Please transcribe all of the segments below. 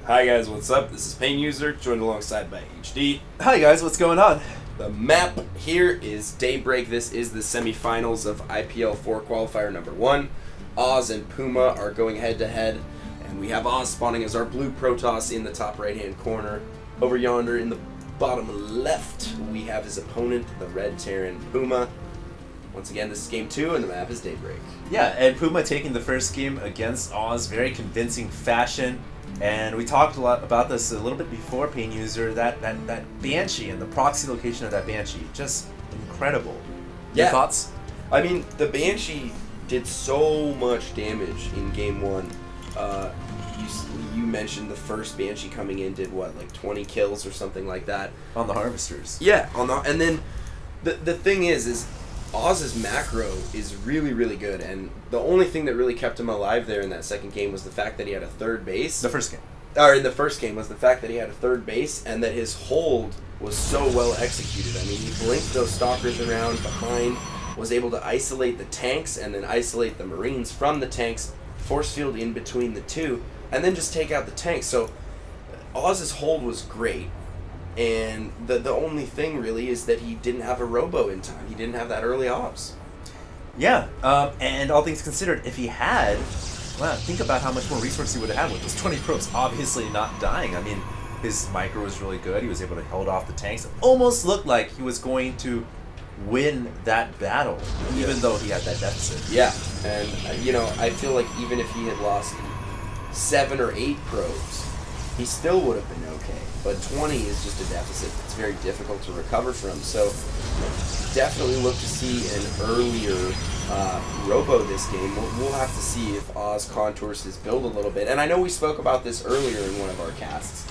Hi guys, what's up? This is Pain User, joined alongside by HD. Hi guys, what's going on? The map here is Daybreak. This is the semifinals of IPL4 Qualifier number 1. Oz and Puma are going head-to-head, and we have Oz spawning as our blue Protoss in the top right-hand corner. Over yonder in the bottom left, we have his opponent, the red Terran Puma. Once again, this is game 2, and the map is Daybreak. Yeah, and Puma taking the first game against Oz, very convincing fashion. And we talked a lot about this a little bit before, Pain User, that Banshee and the proxy location of that Banshee, just incredible. Your thoughts? I mean, the Banshee did so much damage in game 1. You mentioned the first Banshee coming in did what, like 20 kills or something like that? On the Harvesters. Yeah, and then the thing is Oz's macro is really, really good, and the only thing that really kept him alive there in that second game was the fact that he had a third base. The first game. Or in the first game was the fact that he had a third base and that his hold was so well executed. I mean, he blinked those stalkers around behind, was able to isolate the tanks and then isolate the Marines from the tanks, force field in between the two, and then just take out the tanks. So Oz's hold was great. And the only thing really is that he didn't have a robo in time. He didn't have that early ops. Yeah, and all things considered, if he had, well, think about how much more resource he would have had with those 20 probes obviously not dying. I mean, his micro was really good. He was able to hold off the tanks. It almost looked like he was going to win that battle, even though he had that deficit. Yeah, and I feel like even if he had lost 7 or 8 probes, he still would have been okay. But 20 is just a deficit that's very difficult to recover from. So definitely look to see an earlier robo this game. We'll have to see if Oz contours his build a little bit. And I know we spoke about this earlier in one of our casts.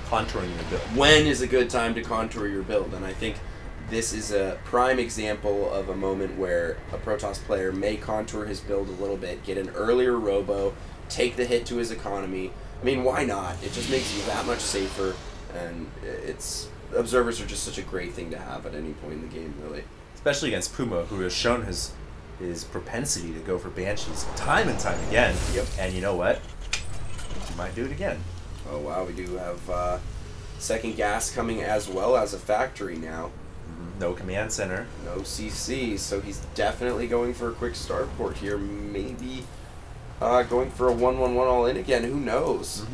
Contouring your build. When is a good time to contour your build? And I think this is a prime example of a moment where a Protoss player may contour his build a little bit, get an earlier robo, take the hit to his economy. I mean, why not? It just makes you that much safer, and observers are just such a great thing to have at any point in the game, really. Especially against Puma, who has shown his propensity to go for Banshees time and time again. Yep. And you know what? He might do it again. Oh wow, we do have second gas coming as well as a factory now. No command center. No CC, so he's definitely going for a quick starport here. Maybe going for a 1-1-1 all in again. Who knows?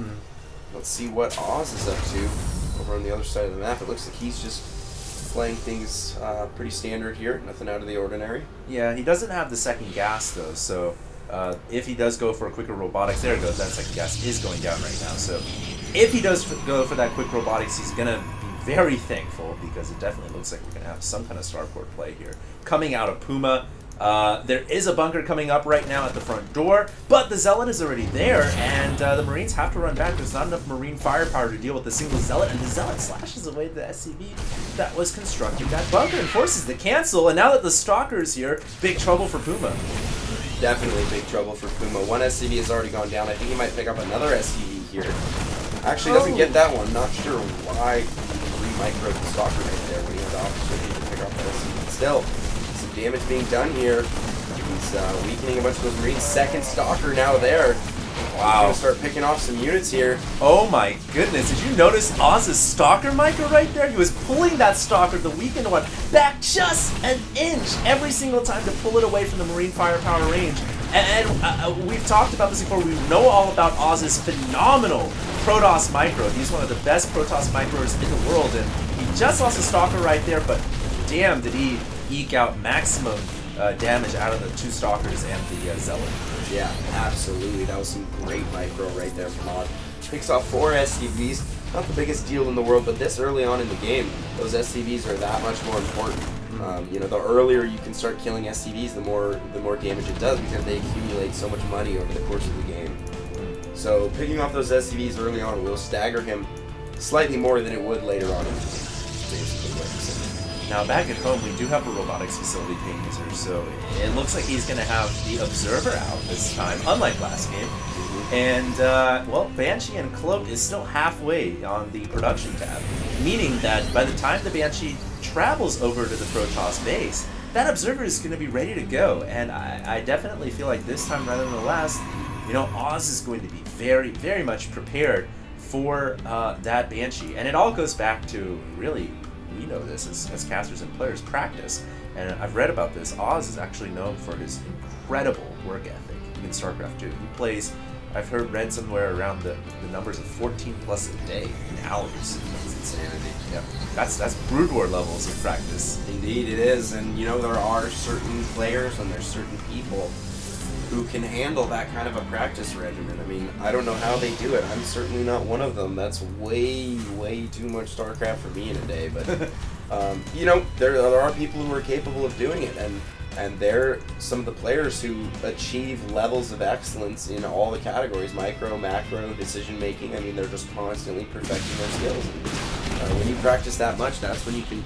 Let's see what Oz is up to over on the other side of the map. It looks like he's just playing things pretty standard here. Nothing out of the ordinary. Yeah, he doesn't have the second gas though, so if he does go for a quicker robotics, there it goes, that second gas is going down right now. So if he does go for that quick robotics, he's going to be very thankful, because it definitely looks like we're going to have some kind of starport play here. Coming out of Puma, there is a bunker coming up right now at the front door, but the Zealot is already there, and the Marines have to run back. There's not enough Marine firepower to deal with the single Zealot, and the Zealot slashes away the SCV that was constructing that bunker and forces the cancel, and now that the Stalker is here, big trouble for Puma. Definitely big trouble for Puma. One SCV has already gone down. I think he might pick up another SCV here. Actually doesn't get that one. Not sure why he re-microed the Stalker right there when he had the opportunity to pick up that SCV. Still, some damage being done here. He's weakening a bunch of those Marines. Second Stalker now there. Wow. He's going to start picking off some units here. Oh my goodness. Did you notice Oz's Stalker micro right there? He was pulling that Stalker, the weakened one, back just an inch every single time to pull it away from the Marine firepower range. And we've talked about this before. We know all about Oz's phenomenal Protoss micro. He's one of the best Protoss micros in the world, and he just lost a Stalker right there, but damn did he eke out maximum damage out of the 2 Stalkers and the Zealot. Yeah, absolutely. That was some great micro right there from Oz. Picks off 4 SCVs. Not the biggest deal in the world, but this early on in the game, those SCVs are that much more important. The earlier you can start killing SCVs, the more damage it does, because they accumulate so much money over the course of the game. So picking off those SCVs early on will stagger him slightly more than it would later on. Basically what he's saying. Now back at home, we do have a robotics facility Pain User, so it looks like he's going to have the Observer out this time, unlike last game. And, well, Banshee and Cloak is still halfway on the production tab, meaning that by the time the Banshee travels over to the Protoss base, that Observer is going to be ready to go. And I definitely feel like this time rather than the last, Oz is going to be very, very much prepared for that Banshee. And it all goes back to, really, we know this as casters and players, practice. And I've read about this. Oz is actually known for his incredible work ethic in StarCraft 2. He plays, I've read somewhere around the numbers of 14 plus a day in hours. That's insanity. Yeah, that's Brood War levels of practice. Indeed it is, and you know, there are certain players and there's certain people who can handle that kind of a practice regimen. I mean, I don't know how they do it. I'm certainly not one of them. That's way, way too much StarCraft for me in a day, but you know, there are people who are capable of doing it, and they're some of the players who achieve levels of excellence in all the categories, micro, macro, decision making. I mean, they're just constantly perfecting their skills. And, when you practice that much, that's when you can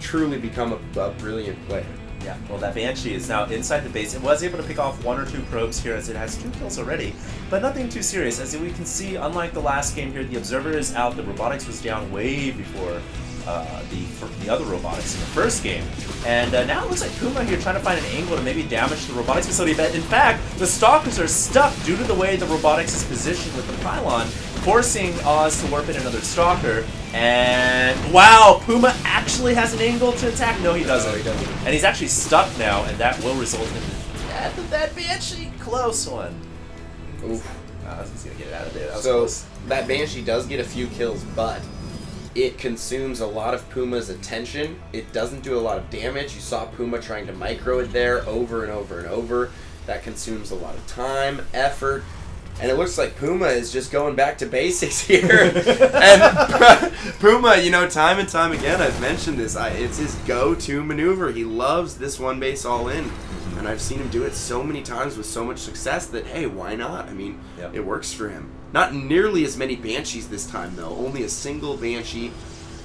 truly become a brilliant player. Yeah, well, that Banshee is now inside the base. It was able to pick off 1 or 2 probes here, as it has 2 kills already, but nothing too serious. As we can see, unlike the last game here, the Observer is out. The robotics was down way before the other robotics in the first game. And now it looks like PuMa here trying to find an angle to maybe damage the robotics facility. But in fact, the Stalkers are stuck due to the way the robotics is positioned with the pylon, forcing Oz to warp in another Stalker. And wow, PuMa actually has an angle to attack. No, he doesn't. No, he doesn't. And he's actually stuck now, and that will result in the death of that Banshee. Close one. Oof. He's gonna get it out of there. That was So close. that Banshee does get a few kills, but it consumes a lot of PuMa's attention. It doesn't do a lot of damage. You saw PuMa trying to micro it there over and over and over. That consumes a lot of time, effort, and it looks like PuMa is just going back to basics here. And PuMa, you know, time and time again, I've mentioned this, it's his go-to maneuver. He loves this one base all in. And I've seen him do it so many times with so much success that, hey, why not? I mean, Yep. It works for him. Not nearly as many Banshees this time, though. Only a single Banshee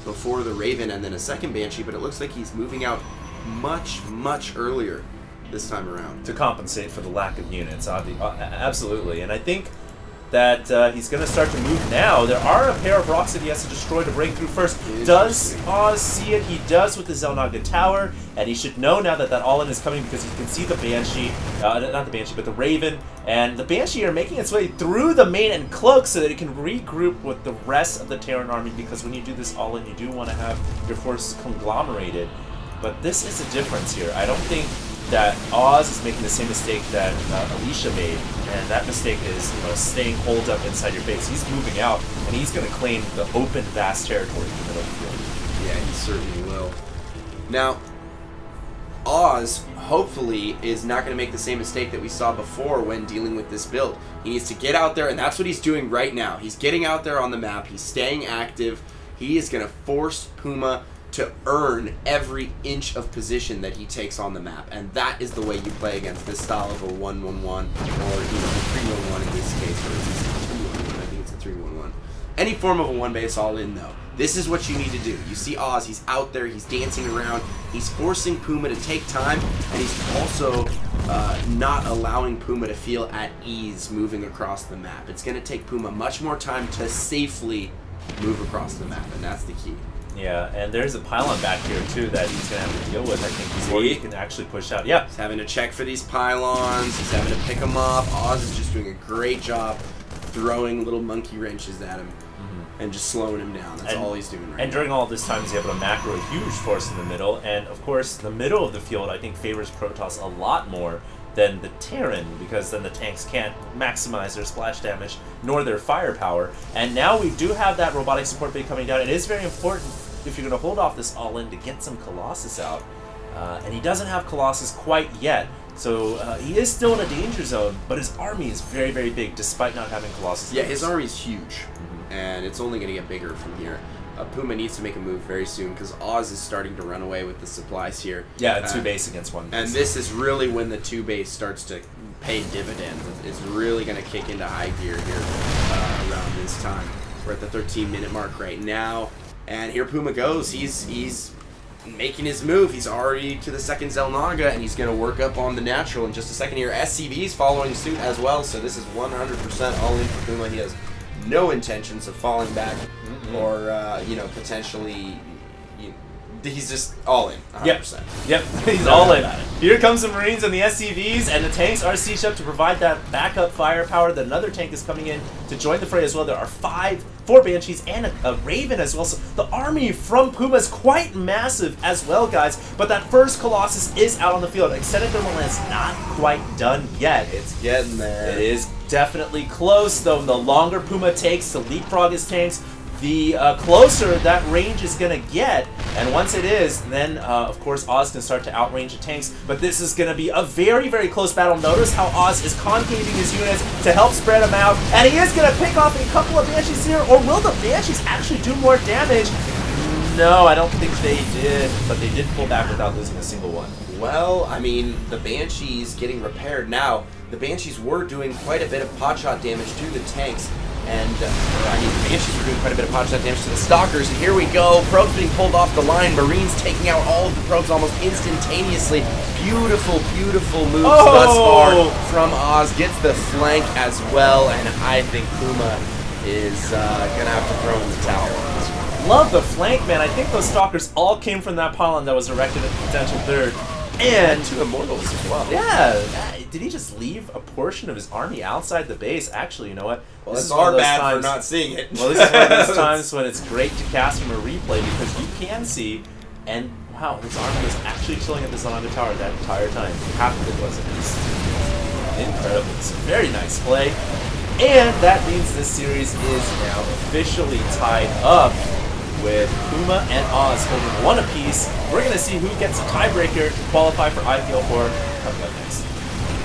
before the Raven and then a second Banshee, but it looks like he's moving out much, much earlier this time around. To compensate for the lack of units, absolutely. And I think that he's going to start to move now. There are a pair of rocks that he has to destroy to break through first. Does Oz see it? He does with the Xel'Naga Tower, and he should know now that that all-in is coming because he can see the Banshee, not the Banshee, but the Raven, and the Banshee are making its way through the main and cloak so that it can regroup with the rest of the Terran army, because when you do this all-in, you do want to have your forces conglomerated. But this is a difference here. I don't think that Oz is making the same mistake that Alicia made, and that mistake is staying holed up inside your base. He's moving out, and he's going to claim the open, vast territory in the middle of the field. Yeah, he certainly will. Now, Oz, hopefully, is not going to make the same mistake that we saw before when dealing with this build. He needs to get out there, and that's what he's doing right now. He's getting out there on the map. He's staying active. He is going to force PuMa to earn every inch of position that he takes on the map, and that is the way you play against this style of a 1-1-1, or a 3-1-1 in this case, or is this a 2-1-1? I think it's a 3-1-1. Any form of a one base all in, though. This is what you need to do. You see Oz, he's out there, he's dancing around, he's forcing PuMa to take time, and he's also not allowing PuMa to feel at ease moving across the map. It's going to take PuMa much more time to safely move across the map, and that's the key. Yeah, and there's a pylon back here, too, that he's going to have to deal with, I think, before he can actually push out. Yeah. He's having to check for these pylons. He's having to pick them up. Oz is just doing a great job throwing little monkey wrenches at him and just slowing him down. That's all he's doing right now. And during all this time, he's able to macro a huge force in the middle. And, of course, the middle of the field, I think, favors Protoss a lot more than the Terran, because then the tanks can't maximize their splash damage nor their firepower. And now we do have that robotic support bay coming down. It is very important, if you're going to hold off this all-in, to get some Colossus out. And he doesn't have Colossus quite yet. So he is still in a danger zone, but his army is very, very big, despite not having Colossus. Yeah, his army's huge, and it's only going to get bigger from here. PuMa needs to make a move very soon, because Oz is starting to run away with the supplies here. Yeah, 2 base against 1 base. And this is really when the 2 base starts to pay dividends. It's really going to kick into high gear here around this time. We're at the 13-minute mark right now, and here PuMa goes. He's making his move. He's already to the second Xel'Naga, and he's going to work up on the natural in just a second here. SCV's following suit as well, so this is 100% all in for PuMa. He has no intentions of falling back or, potentially he's just all in, 100%. Yep, he's all in. Here comes the Marines and the SCVs, and the tanks are sieged up to provide that backup firepower. That another tank is coming in to join the fray as well. There are 4 Banshees and a Raven as well. So the army from PuMa is quite massive as well, guys. But that first Colossus is out on the field. Extended Thermal Land's not quite done yet. It's getting there. It is definitely close, though. The longer PuMa takes to leapfrog his tanks, the closer that range is going to get. And once it is, then, of course, Oz can start to outrange the tanks. But this is going to be a very, very close battle. Notice how Oz is concaving his units to help spread them out. And he is going to pick off a couple of Banshees here. Or will the Banshees actually do more damage? No, I don't think they did. But they did pull back without losing a single one. Well, I mean, the Banshees getting repaired now. The Banshees were doing quite a bit of potshot damage to the tanks. And, I mean, the Banshees were doing quite a bit of potshot damage to the Stalkers. And here we go. Probes being pulled off the line. Marines taking out all of the probes almost instantaneously. Beautiful, beautiful moves thus far from Oz. Gets the flank as well. And I think PuMa is going to have to throw in the towel on this one. Love the flank, man. I think those Stalkers all came from that pylon that was erected at the potential third. And 2 Immortals as well. Yeah. Did he just leave a portion of his army outside the base? Actually, you know what? Well, this is our bad for not seeing it. Well, this is one of those times when it's great to cast from a replay because you can see, and wow, his army was actually chilling at the Zonga Tower that entire time. Half of it was at least. Incredible. It's a very nice play. And that means this series is now officially tied up with PuMa and Oz holding 1 apiece. We're going to see who gets a tiebreaker to qualify for IPL4 coming up next.